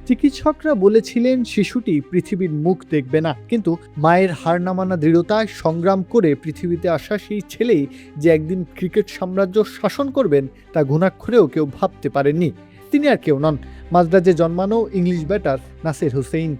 চিকিৎসকরা বলেছিলেন শিশুটি পৃথিবীর মুখ দেখবে না, কিন্তু মায়ের হার না মানা দৃঢ়তায় সংগ্রাম করে পৃথিবীতে আসা সেই ছেলেই যে একদিন ক্রিকেট সাম্রাজ্য শাসন করবেন তা ঘুণাক্ষরেও কেউ ভাবতে পারেননি। তিনি আর কেউ নন, মাদ্রাজে জন্মানো ইংলিশ ব্যাটার নাসির হুসেইন।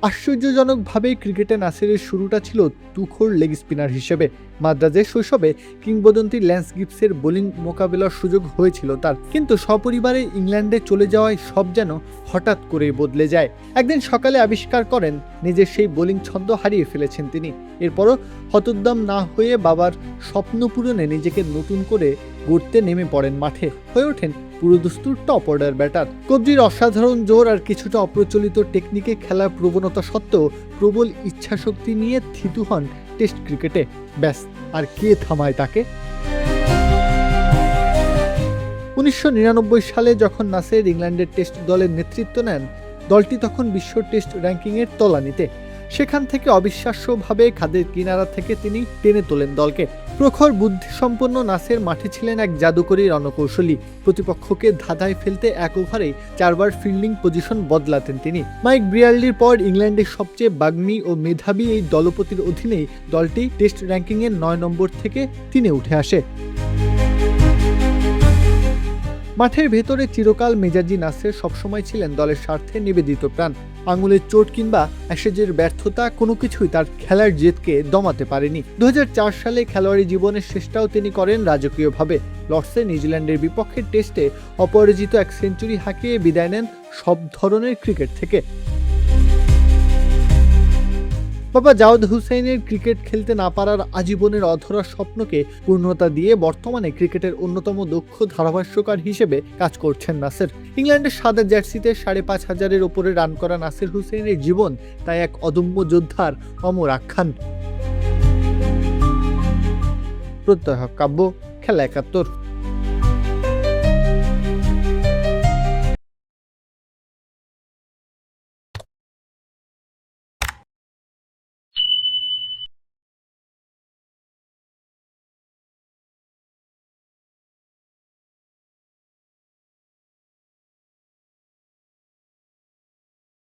আশ্চর্যজনকভাবে ক্রিকেটে নাসিরের শুরুটা ছিল তুখোড় লেগ স্পিনার হিসেবে। মাদ্রাজের শৈশবে কিংবদন্তি ল্যান্স গিবসের বোলিং মোকাবেলার সুযোগ হয়েছিল তার, কিন্তু সপরিবারে ইংল্যান্ডে চলে যাওয়ায় সব যেন হঠাৎ করেই বদলে যায়। একদিন সকালে আবিষ্কার করেন নিজের সেই বোলিং ছন্দ হারিয়ে ফেলেছেন তিনি। এরপরও হতোদ্যম না হয়ে বাবার স্বপ্ন পূরণে নিজেকে নতুন করে গড়তে নেমে পড়েন মাঠে, হয়ে ওঠেন পুরোদস্তুর টপ অর্ডার ব্যাটার। কবজির অসাধারণ জোর আর কিছুটা অপ্রচলিত টেকনিকে খেলার প্রবণতা সত্ত্বেও প্রবল ইচ্ছাশক্তি নিয়ে থিতু হন টেস্ট ক্রিকেটে। ব্যাস, আর কে থামায় তাকে? 1999 সালে যখন নাসির ইংল্যান্ডের টেস্ট দলের নেতৃত্ব নেন, দলটি তখন বিশ্ব টেস্ট র্যাঙ্কিংয়ের তলানিতে। সেখান থেকে অবিশ্বাস্যভাবে খাদের কিনারা থেকে তিনি টেনে তোলেন দলকে। প্রখর বুদ্ধিসম্পন্ন নাসির মাঠে ছিলেন এক জাদুকরী রণকৌশলী। প্রতিপক্ষকে ধাঁধায় ফেলতে এক ওভারেই 4 বার ফিল্ডিং পজিশন বদলাতেন তিনি। মাইক ব্রিয়ার্লির পর ইংল্যান্ডের সবচেয়ে বাগ্মী ও মেধাবী এই দলপতির অধীনেই দলটি টেস্ট র্যাঙ্কিংয়ের 9 নম্বর থেকে 3-এ উঠে আসে। মাঠের ভেতরে চিরকাল মেজাজি নাসির সবসময় ছিলেন দলের স্বার্থে নিবেদিত প্রাণ। আঙুলের চোট কিংবা অ্যাশেজের ব্যর্থতা কোনো কিছুই তার খেলার জেদকে দমাতে পারেনি। 2004 সালে খেলোয়াড়ি জীবনের শেষটাও তিনি করেন রাজকীয়ভাবে। লর্ডসে নিউজিল্যান্ডের বিপক্ষে টেস্টে অপরাজিত এক সেঞ্চুরি হাঁকিয়ে বিদায় নেন সব ধরনের ক্রিকেট থেকে। বাবা জাওয়াদ হুসেইনের ক্রিকেট খেলতে না পারার আজীবনের অধরা স্বপ্নকে পূর্ণতা দিয়ে বর্তমানে ক্রিকেটের অন্যতম দক্ষ ধারাভাষ্যকার হিসেবে কাজ করছেন নাসির। ইংল্যান্ডের সাদা জার্সিতে 5,500-এর ওপরে রান করা নাসির হুসেইনের জীবন তাই এক অদম্য যোদ্ধার অমর আখ্যান। প্রত্যয় কাব্য, খেলা 71।